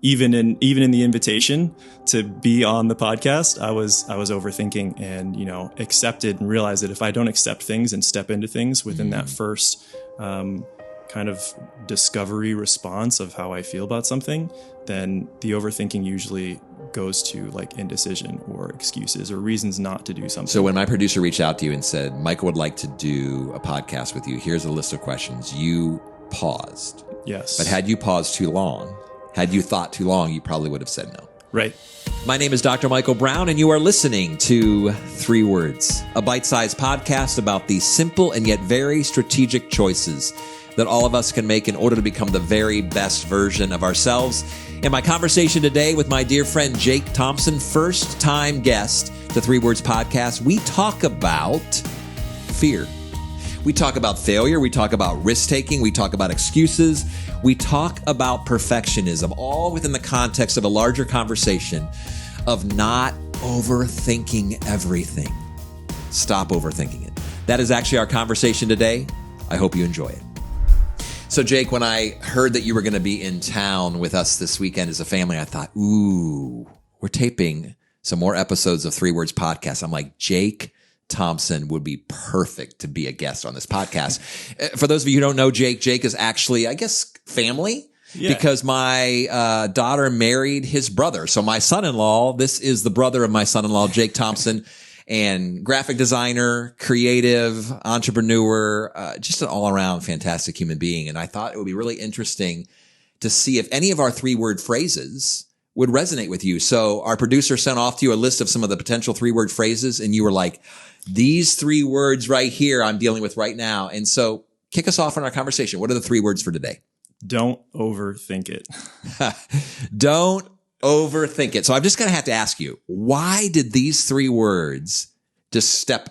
even in the invitation to be on the podcast, I was overthinking, and, you know, accepted and realized that if I don't accept things and step into things within that first kind of discovery response of how I feel about something, then the overthinking usually goes to like indecision or excuses or reasons not to do something. So when my producer reached out to you and said, Michael would like to do a podcast with you, here's a list of questions, you paused. Yes. But had you paused too long, had you thought too long, you probably would have said no. Right. My name is Dr. Michael Brown, and you are listening to 3 Words, a bite-sized podcast about the simple and yet very strategic choices that all of us can make in order to become the very best version of ourselves. In my conversation today with my dear friend Jake Thompson, first-time guest to 3 Words podcast, we talk about fear. We talk about failure. We talk about risk-taking. We talk about excuses. We talk about perfectionism, all within the context of a larger conversation of not overthinking everything. Stop overthinking it. That is actually our conversation today. I hope you enjoy it. So, Jake, when I heard that you were going to be in town with us this weekend as a family, I thought, ooh, we're taping some more episodes of 3 Words podcast. I'm like, Jake Thompson would be perfect to be a guest on this podcast. For those of you who don't know Jake is actually, I guess, family. Yeah. Because my daughter married his brother. So my son-in-law, this is the brother of my son-in-law, Jake Thompson, and graphic designer, creative, entrepreneur, just an all-around fantastic human being. And I thought it would be really interesting to see if any of our 3-word phrases would resonate with you. So our producer sent off to you a list of some of the potential 3-word phrases, and you were like, these 3 words right here I'm dealing with right now. And so kick us off on our conversation. What are the 3 words for today? Don't overthink it. Don't overthink it. So I'm just going to have to ask you, why did these 3 words just step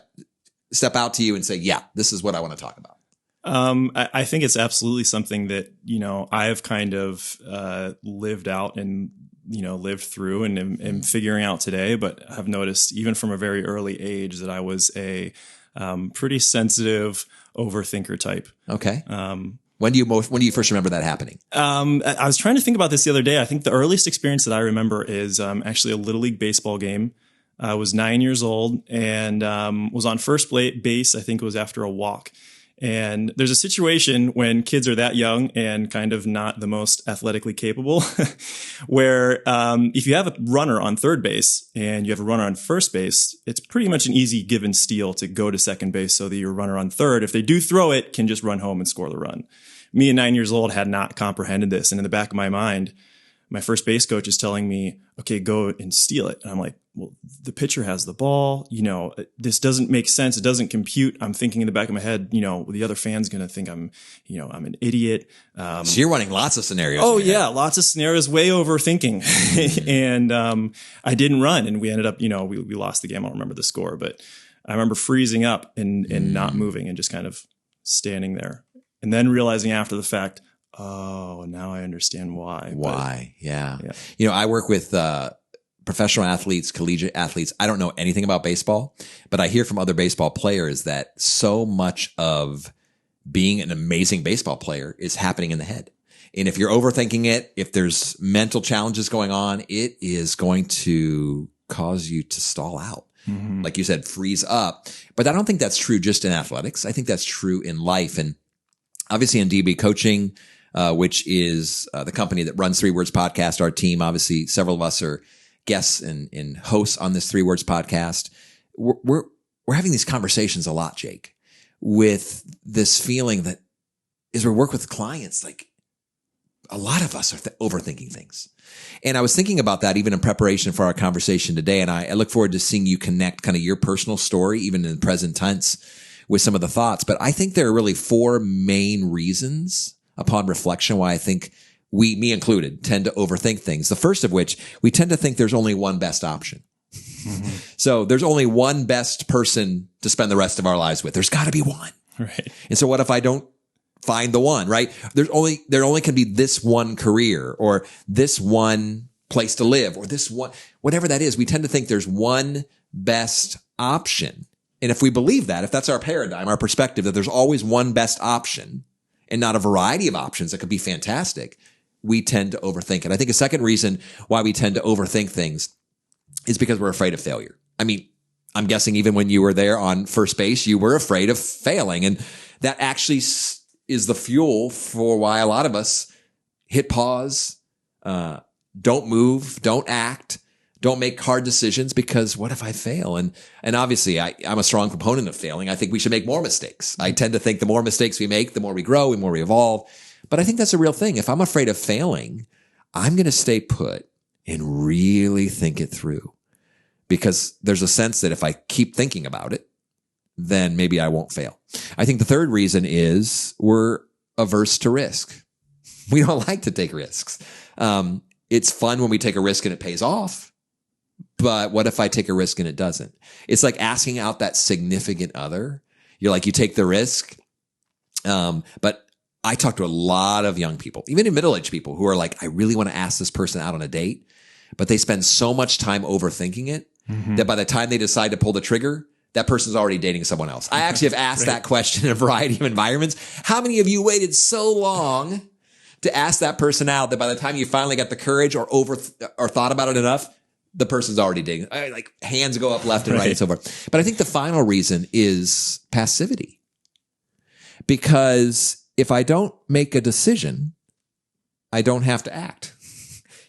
out to you and say, yeah, this is what I want to talk about? I think it's absolutely something that, you know, I've kind of lived out and, you know, lived through and am figuring out today, but I've noticed even from a very early age that I was a pretty sensitive overthinker type. Okay. When do you first remember that happening? I was trying to think about this the other day. I think the earliest experience that I remember is actually a Little League baseball game. I was 9 years old and was on first base. I think it was after a walk. And there's a situation when kids are that young and kind of not the most athletically capable where if you have a runner on third base and you have a runner on first base, it's pretty much an easy given steal to go to second base so that your runner on third, if they do throw it, can just run home and score the run. Me at 9 years old had not comprehended this. And in the back of my mind, my first base coach is telling me, okay, go and steal it. And I'm like, well, the pitcher has the ball. You know, this doesn't make sense. It doesn't compute. I'm thinking in the back of my head, you know, the other fan's going to think I'm an idiot. So you're running lots of scenarios. Oh yeah. Lots of scenarios, way overthinking. And, I didn't run and we ended up, you know, we lost the game. I don't remember the score, but I remember freezing up and not moving and just kind of standing there and then realizing after the fact, oh, now I understand why. Why? Yeah. You know, I work with professional athletes, collegiate athletes. I don't know anything about baseball, but I hear from other baseball players that so much of being an amazing baseball player is happening in the head. And if you're overthinking it, if there's mental challenges going on, it is going to cause you to stall out. Mm-hmm. Like you said, freeze up. But I don't think that's true just in athletics. I think that's true in life. And obviously in DB coaching, which is the company that runs 3 Words podcast, our team, obviously several of us are guests and hosts on this 3 Words podcast. We're having these conversations a lot, Jake, with this feeling that as we work with clients, like a lot of us are overthinking things. And I was thinking about that even in preparation for our conversation today. And I look forward to seeing you connect kind of your personal story, even in the present tense, with some of the thoughts. But I think there are really 4 main reasons upon reflection why I think we, me included, tend to overthink things. The first of which, we tend to think there's only one best option. Mm-hmm. So there's only one best person to spend the rest of our lives with. There's got to be one. Right. And so what if I don't find the one, right? There only can be this one career or this one place to live or this one, whatever that is. We tend to think there's one best option. And if we believe that, if that's our paradigm, our perspective, that there's always one best option and not a variety of options that could be fantastic, we tend to overthink it. I think a second reason why we tend to overthink things is because we're afraid of failure. I mean, I'm guessing even when you were there on first base, you were afraid of failing. And that actually is the fuel for why a lot of us hit pause, don't move, don't act, don't make hard decisions, because what if I fail? And obviously I'm a strong proponent of failing. I think we should make more mistakes. I tend to think the more mistakes we make, the more we grow, the more we evolve. But I think that's a real thing. If I'm afraid of failing, I'm going to stay put and really think it through, because there's a sense that if I keep thinking about it, then maybe I won't fail. I think the third reason is we're averse to risk. We don't like to take risks. It's fun when we take a risk and it pays off. But what if I take a risk and it doesn't? It's like asking out that significant other. You're like, you take the risk. But I talk to a lot of young people, even in middle-aged people, who are like, I really want to ask this person out on a date, but they spend so much time overthinking it that by the time they decide to pull the trigger, that person's already dating someone else. I actually have asked that question in a variety of environments. How many of you waited so long to ask that person out that by the time you finally got the courage or thought about it enough, the person's already dating? Like, hands go up left and right and so forth. But I think the final reason is passivity. Because if I don't make a decision, I don't have to act.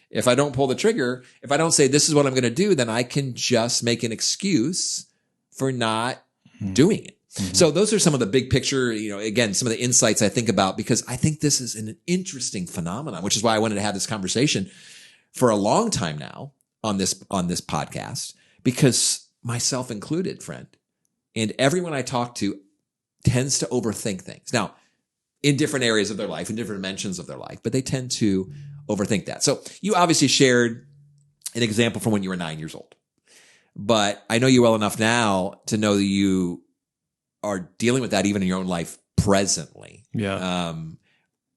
If I don't pull the trigger, if I don't say this is what I'm going to do, then I can just make an excuse for not doing it. So those are some of the big picture, again, some of the insights I think about, because I think this is an interesting phenomenon, which is why I wanted to have this conversation for a long time now on this podcast, because myself included, friend, and everyone I talk to tends to overthink things. Now, in different areas of their life, in different dimensions of their life, but they tend to overthink that. So you obviously shared an example from when you were 9 years old, but I know you well enough now to know that you are dealing with that even in your own life presently. Yeah.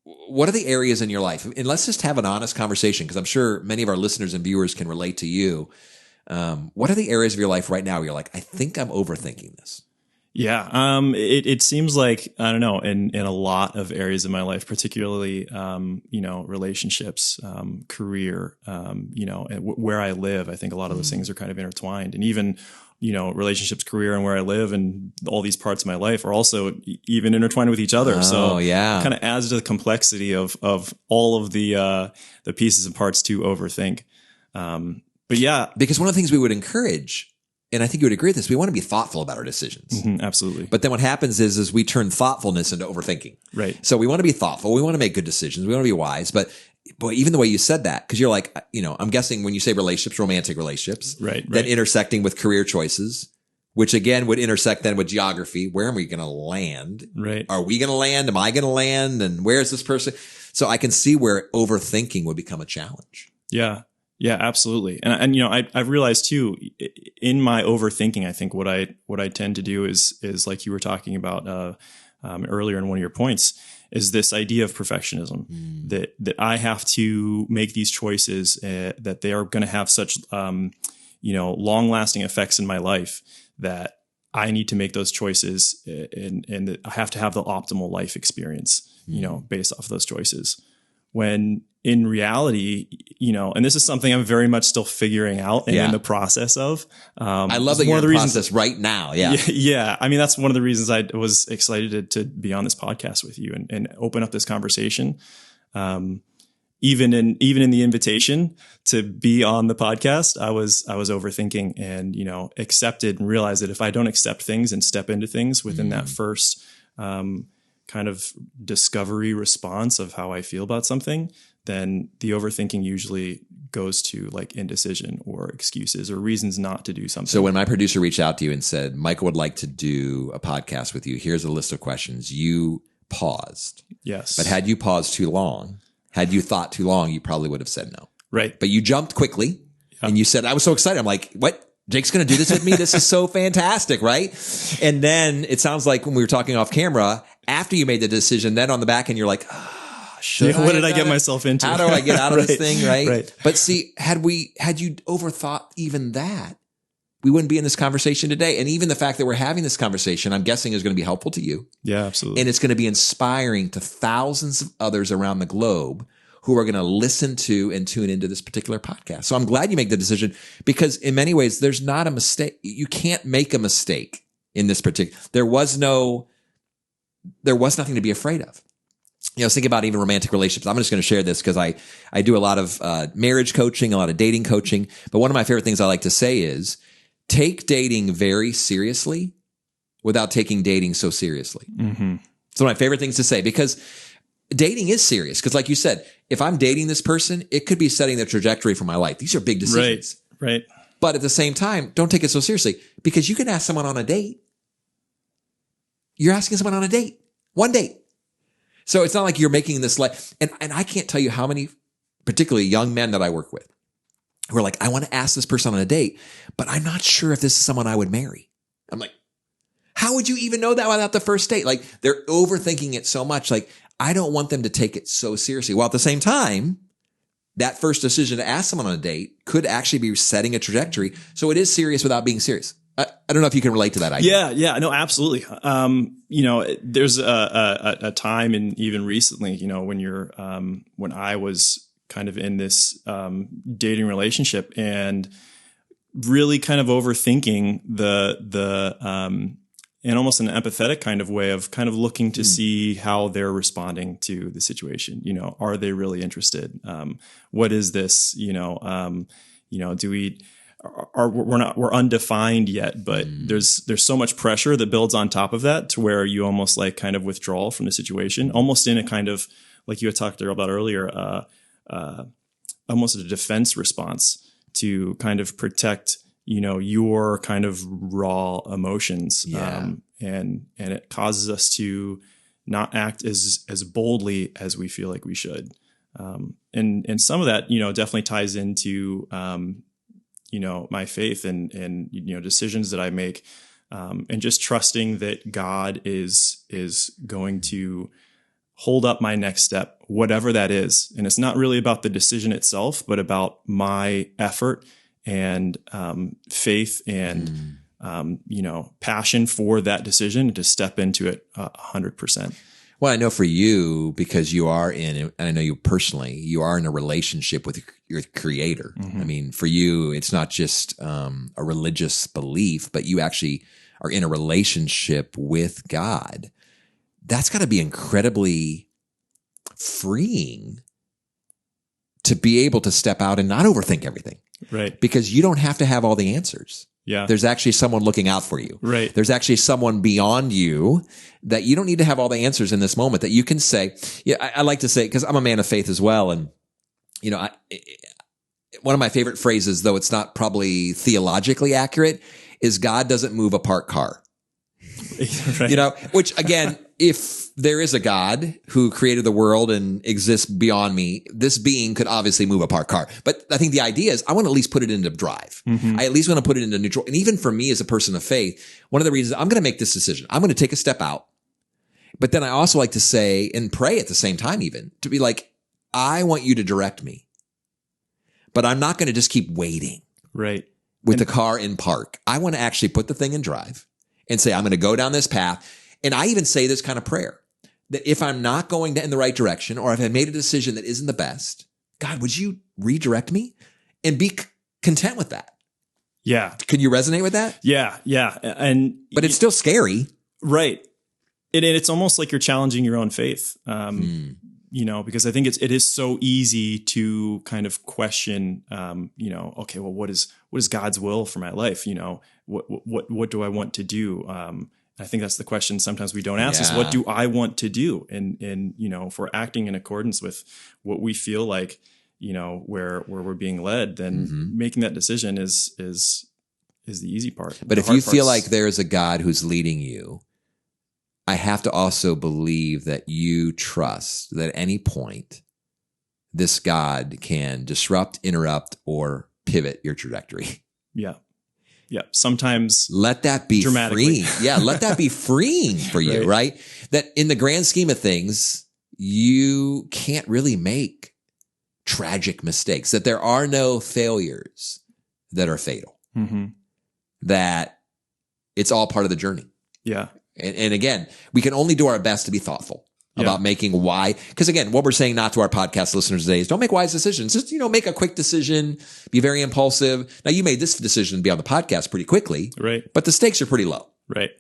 What are the areas in your life? And let's just have an honest conversation, because I'm sure many of our listeners and viewers can relate to you. What are the areas of your life right now where you're like, I think I'm overthinking this? Yeah. It seems like, I don't know, in a lot of areas of my life, particularly, relationships, career, and where I live, I think a lot of those things are kind of intertwined. And even, relationships, career, and where I live, and all these parts of my life are also even intertwined with each other. So yeah, kind of adds to the complexity of all of the pieces and parts to overthink. But yeah, because one of the things we would encourage, and I think you would agree with this, we want to be thoughtful about our decisions. Absolutely. But then what happens is we turn thoughtfulness into overthinking. Right. So we want to be thoughtful. We want to make good decisions. We want to be wise. But boy, even the way you said that, because you're like, I'm guessing when you say relationships, romantic relationships, right. Then intersecting with career choices, which again would intersect then with geography. Where am we going to land? Right. Are we going to land? Am I going to land? And where is this person? So I can see where overthinking would become a challenge. Yeah. Yeah, absolutely. And I've realized too, in my overthinking, I think what I tend to do is like you were talking about earlier in one of your points, is this idea of perfectionism, that I have to make these choices, that they are going to have such long lasting effects in my life, that I need to make those choices, and that I have to have the optimal life experience, based off of those choices. When in reality, and this is something I'm very much still figuring out and in the process of. I love that you're in the process right now. Yeah. Yeah. I mean, that's one of the reasons I was excited to be on this podcast with you and open up this conversation. Even in the invitation to be on the podcast, I was overthinking and, accepted and realized that if I don't accept things and step into things within that first, kind of discovery response of how I feel about something, then the overthinking usually goes to like indecision or excuses or reasons not to do something. So when my producer reached out to you and said, Michael would like to do a podcast with you, here's a list of questions, you paused. Yes. But had you paused too long, had you thought too long, you probably would have said no. Right. But you jumped quickly and you said, I was so excited. I'm like, what? Jake's going to do this with me? This is so fantastic, right? And then it sounds like when we were talking off camera, after you made the decision, then on the back end, you're like, what did I get myself into? How do I get out of this thing, right? Right. But see, had you overthought even that, we wouldn't be in this conversation today. And even the fact that we're having this conversation, I'm guessing is going to be helpful to you. Yeah, absolutely. And it's going to be inspiring to thousands of others around the globe who are going to listen to and tune into this particular podcast. So I'm glad you make the decision, because in many ways, there's not a mistake. You can't make a mistake in this particular. There was nothing to be afraid of. Think about even romantic relationships. I'm just going to share this because I do a lot of marriage coaching, a lot of dating coaching. But one of my favorite things I like to say is take dating very seriously without taking dating so seriously. Mm-hmm. It's one of my favorite things to say, because dating is serious. Because like you said, if I'm dating this person, it could be setting the trajectory for my life. These are big decisions. Right. But at the same time, don't take it so seriously, because you can ask someone on a date. You're asking someone on a date. One date. So it's not like you're making this and I can't tell you how many, particularly young men that I work with, who are like, I want to ask this person on a date, but I'm not sure if this is someone I would marry. I'm like, how would you even know that without the first date? Like, they're overthinking it so much. Like, I don't want them to take it so seriously. While at the same time, that first decision to ask someone on a date could actually be setting a trajectory. So it is serious without being serious. I don't know if you can relate to that idea. Yeah, no, absolutely. There's a time, and even recently, when I was kind of in this dating relationship and really kind of overthinking in almost an empathetic kind of way of kind of looking to see how they're responding to the situation. Are they really interested? What is this? Do we? We're undefined yet, but there's so much pressure that builds on top of that to where you almost like kind of withdraw from the situation, almost in a kind of, like you had talked about earlier, almost a defense response to kind of protect, your kind of raw emotions. Yeah. And it causes us to not act as boldly as we feel like we should. And some of that, definitely ties into, my faith and decisions that I make, and just trusting that God is going to hold up my next step, whatever that is. And it's not really about the decision itself, but about my effort and faith and passion for that decision to step into it 100%. Well, I know for you, because you are and I know you personally, you are in a relationship with your creator. Mm-hmm. I mean, for you, it's not just a religious belief, but you actually are in a relationship with God. That's got to be incredibly freeing to be able to step out and not overthink everything. Right. Because you don't have to have all the answers. Yeah. There's actually someone looking out for you. Right. There's actually someone beyond you that you don't need to have all the answers in this moment, that you can say, I like to say, because I'm a man of faith as well. And, one of my favorite phrases, though it's not probably theologically accurate, is God doesn't move a parked car. Right. Which again, if there is a God who created the world and exists beyond me, this being could obviously move a parked car. But I think the idea is I want to at least put it into drive. Mm-hmm. I at least want to put it into neutral. And even for me as a person of faith, one of the reasons I'm going to make this decision, I'm going to take a step out. But then I also like to say and pray at the same time, even to be like, I want you to direct me, but I'm not going to just keep waiting. Right. With the car in park. I want to actually put the thing in drive and say, I'm going to go down this path. And I even say this kind of prayer, that if I'm not going in the right direction, or if I made a decision that isn't the best, God, would you redirect me and be content with that? Yeah. Can you resonate with that? Yeah. But it's still scary. Right. It's almost like you're challenging your own faith. Because I think it is so easy to kind of question, okay, well, what is God's will for my life? What do I want to do? I think that's the question sometimes we don't ask is, what do I want to do? And if we're acting in accordance with what we feel like, where we're being led, then making that decision is the easy part. But if you feel like there is a God who's leading you, I have to also believe that you trust that at any point this God can disrupt, interrupt, or pivot your trajectory. Yeah. Yeah. Sometimes let that be freeing. Yeah. Let that be freeing for you, right? That in the grand scheme of things, you can't really make tragic mistakes, that there are no failures that are fatal, that it's all part of the journey. Yeah. And again, we can only do our best to be thoughtful. about making why. Because again, what we're saying not to our podcast listeners today is don't make wise decisions. Just, make a quick decision, be very impulsive. Now, you made this decision to be on the podcast pretty quickly, right? But the stakes are pretty low. Right.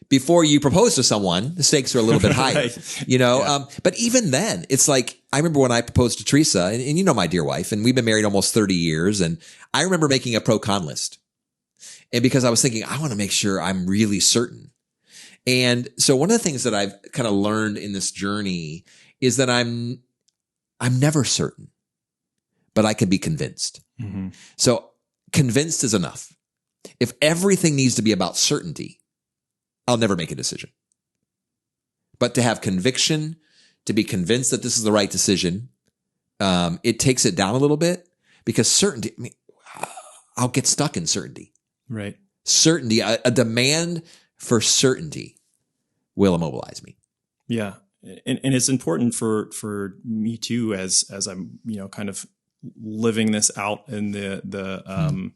Before you propose to someone, the stakes are a little bit higher, right. But even then, it's like, I remember when I proposed to Teresa, and my dear wife, and we've been married almost 30 years. And I remember making a pro-con list. And because I was thinking, I want to make sure I'm really certain. And so one of the things that I've kind of learned in this journey is that I'm never certain, but I can be convinced. Mm-hmm. So convinced is enough. If everything needs to be about certainty, I'll never make a decision. But to have conviction, to be convinced that this is the right decision, it takes it down a little bit, because certainty, I'll get stuck in certainty. Right. Certainty, a demand for certainty will immobilize me. Yeah. And it's important for me too, as I'm, kind of living this out in the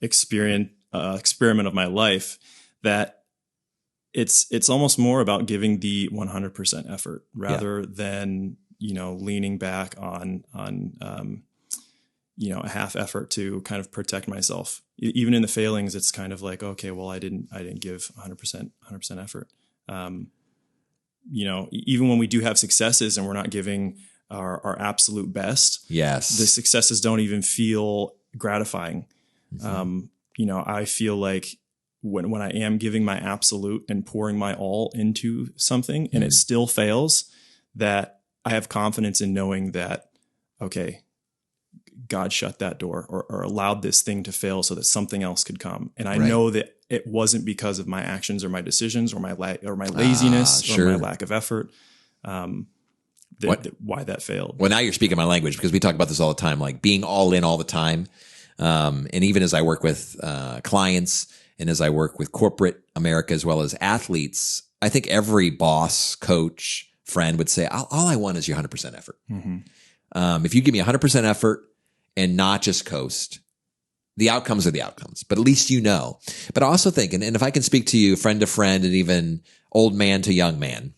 experiment of my life, that it's almost more about giving the 100% effort rather than, leaning back on a half effort to kind of protect myself. Even in the failings, it's kind of like, okay, well, I didn't give 100% effort. Even when we do have successes and we're not giving our absolute best, yes, the successes don't even feel gratifying. Mm-hmm. I feel like when I am giving my absolute and pouring my all into something and it still fails, that I have confidence in knowing that, okay, God shut that door or allowed this thing to fail so that something else could come. And I know that it wasn't because of my actions or my decisions or my laziness or my lack of effort. Why that failed. Well, now you're speaking my language, because we talk about this all the time, like being all in all the time. And even as I work with clients and as I work with corporate America as well as athletes, I think every boss, coach, friend would say, all I want is your 100% effort. Mm-hmm. If you give me 100% effort and not just coast, the outcomes are the outcomes, but at least But I also think, and if I can speak to you, friend to friend, and even old man to young man,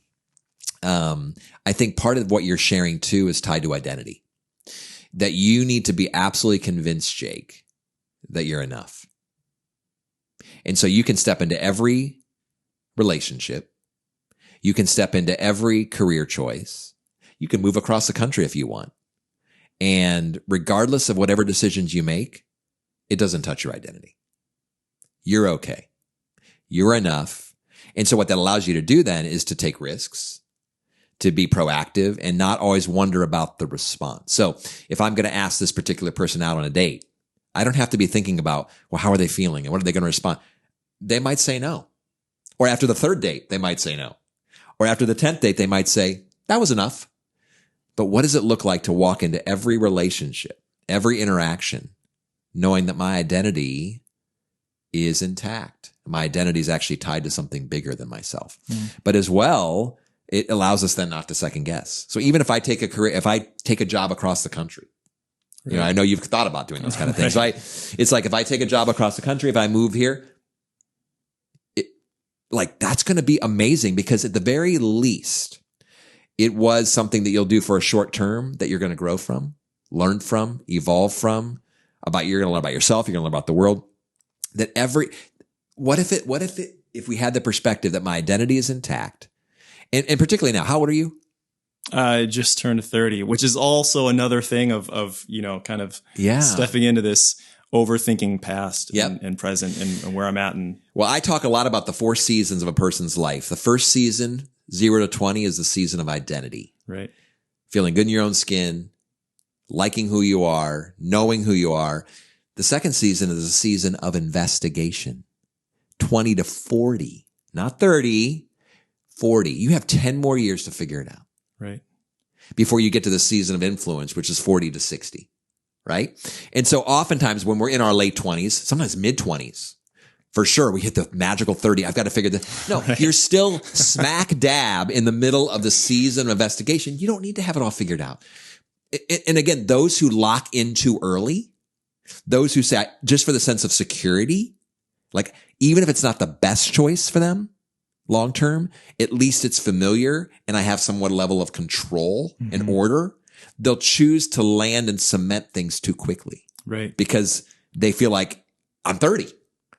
I think part of what you're sharing too is tied to identity. That you need to be absolutely convinced, Jake, that you're enough. And so you can step into every relationship. You can step into every career choice. You can move across the country if you want. And regardless of whatever decisions you make, it doesn't touch your identity. You're okay. You're enough. And so what that allows you to do then is to take risks, to be proactive, and not always wonder about the response. So if I'm going to ask this particular person out on a date, I don't have to be thinking about, well, how are they feeling and what are they going to respond? They might say no. Or after the third date, they might say no. Or after the 10th date, they might say, that was enough. But what does it look like to walk into every relationship, every interaction, knowing that my identity is intact? My identity is actually tied to something bigger than myself. But as well, it allows us then not to second guess. So even if I take a job across the country, I know you've thought about doing those kind of things, right? It's like, if I take a job across the country, if I move here, that's going to be amazing, because at the very least, it was something that you'll do for a short term that you're going to grow from, learn from, evolve from. You're going to learn about yourself. You're going to learn about the world. If we had the perspective that my identity is intact, and particularly now, how old are you? I just turned 30, which is also another thing of kind of stepping into this overthinking past and present and where I'm at. Well, I talk a lot about the 4 seasons of a person's life. The first season, 0 to 20, is the season of identity. Right. Feeling good in your own skin, liking who you are, knowing who you are. The second season is a season of investigation. 20 to 40, not 30, 40. You have 10 more years to figure it out. Right. Before you get to the season of influence, which is 40 to 60. Right. And so oftentimes when we're in our late 20s, sometimes mid 20s, for sure, we hit the magical 30. I've got to figure this. No, right. You're still smack dab in the middle of the season of investigation. You don't need to have it all figured out. And again, those who lock in too early, those who say, just for the sense of security, even if it's not the best choice for them, long term, at least it's familiar and I have somewhat level of control and order, they'll choose to land and cement things too quickly. Right. Because they feel like I'm 30.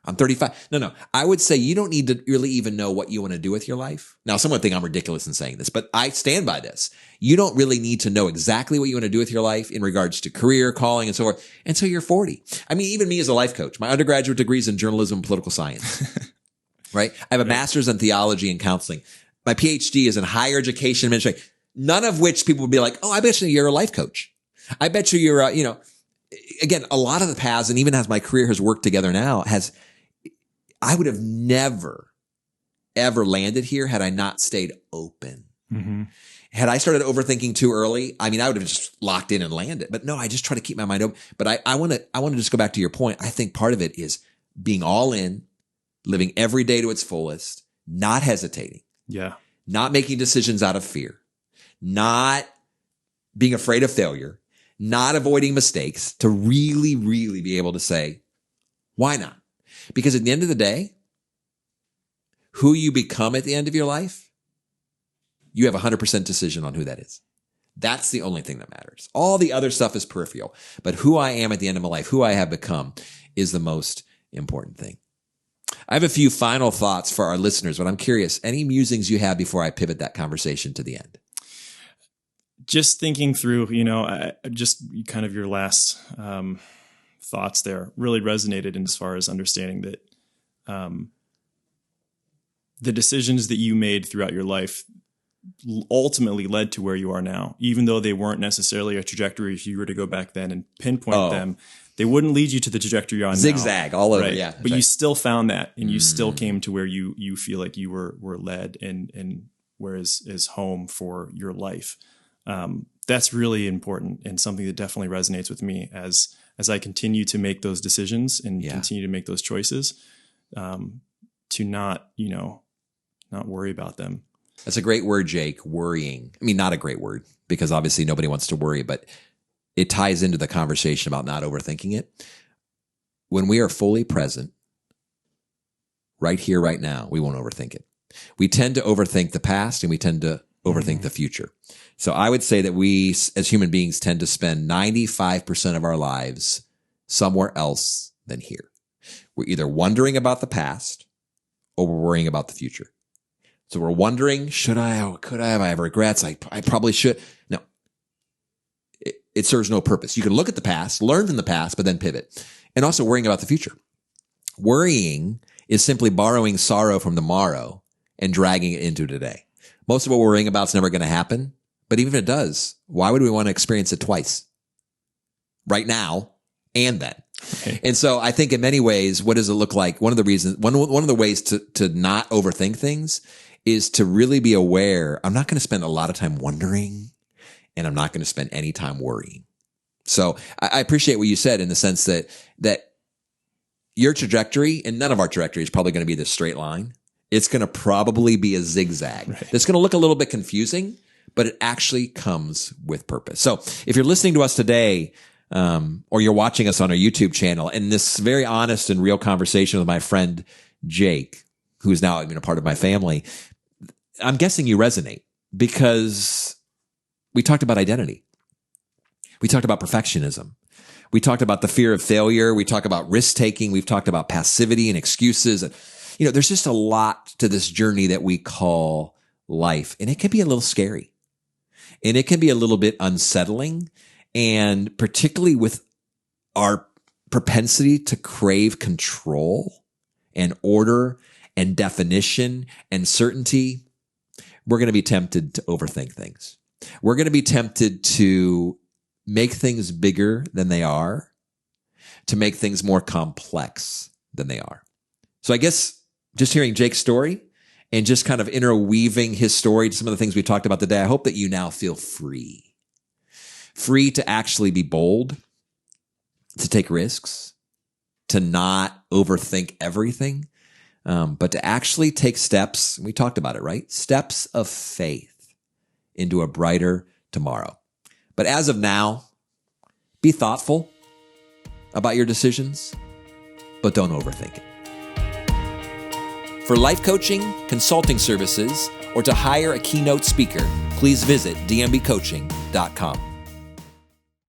I'm 35. No. I would say you don't need to really even know what you want to do with your life. Now, someone think I'm ridiculous in saying this, but I stand by this. You don't really need to know exactly what you want to do with your life in regards to career, calling, and so forth until you're 40. I mean, even me as a life coach, my undergraduate degree is in journalism and political science, right? I have a master's in theology and counseling. My PhD is in higher education administration, none of which people would be like, oh, I bet you you're a life coach. I bet you're, again, a lot of the paths, and even as my career has worked together now, I would have never, ever landed here had I not stayed open. Mm-hmm. Had I started overthinking too early, I would have just locked in and landed. But no, I just try to keep my mind open. But I want to just go back to your point. I think part of it is being all in, living every day to its fullest, not hesitating. Yeah. Not making decisions out of fear, not being afraid of failure, not avoiding mistakes, to really, really be able to say, why not? Because at the end of the day, who you become at the end of your life, you have 100% decision on who that is. That's the only thing that matters. All the other stuff is peripheral. But who I am at the end of my life, who I have become, is the most important thing. I have a few final thoughts for our listeners, but I'm curious, any musings you have before I pivot that conversation to the end? Just thinking through, just kind of your last thoughts there really resonated in as far as understanding that the decisions that you made throughout your life ultimately led to where you are now, even though they weren't necessarily a trajectory. If you were to go back then and pinpoint them, they wouldn't lead you to the trajectory you're on zigzag now. all over. Right? Yeah. But you still found that, and you still came to where you feel like you were led and where is home for your life. That's really important and something that definitely resonates with me as I continue to make those decisions and continue to make those choices, to not worry about them. That's a great word, Jake, worrying. Not a great word, because obviously nobody wants to worry, but it ties into the conversation about not overthinking it. When we are fully present, right here, right now, we won't overthink it. We tend to overthink the past and we tend to overthink the future. So I would say that we as human beings tend to spend 95% of our lives somewhere else than here. We're either wondering about the past or we're worrying about the future. So we're wondering, should I, or could I have regrets? I probably should. No, it serves no purpose. You can look at the past, learn from the past, but then pivot. And also worrying about the future. Worrying is simply borrowing sorrow from tomorrow and dragging it into today. Most of what we're worrying about is never going to happen. But even if it does, why would we want to experience it twice? Right now and then. Okay. And so I think in many ways, what does it look like? One of the ways to not overthink things is to really be aware. I'm not going to spend a lot of time wondering, and I'm not going to spend any time worrying. So I appreciate what you said in the sense that your trajectory, and none of our trajectory is probably going to be this straight line. It's going to probably be a zigzag. Right. It's going to look a little bit confusing, but it actually comes with purpose. So if you're listening to us today, or you're watching us on our YouTube channel, and this very honest and real conversation with my friend Jake, who is now a part of my family, I'm guessing you resonate because we talked about identity. We talked about perfectionism. We talked about the fear of failure. We talked about risk taking. We've talked about passivity and excuses. And, there's just a lot to this journey that we call life, and it can be a little scary, and it can be a little bit unsettling. And particularly with our propensity to crave control and order and definition and certainty, we're going to be tempted to overthink things. We're going to be tempted to make things bigger than they are, to make things more complex than they are. So I guess just hearing Jake's story and just kind of interweaving his story to some of the things we talked about today, I hope that you now feel free to actually be bold, to take risks, to not overthink everything, but to actually take steps. We talked about it, right? Steps of faith into a brighter tomorrow. But as of now, be thoughtful about your decisions, but don't overthink it. For life coaching, consulting services, or to hire a keynote speaker, please visit dmbcoaching.com.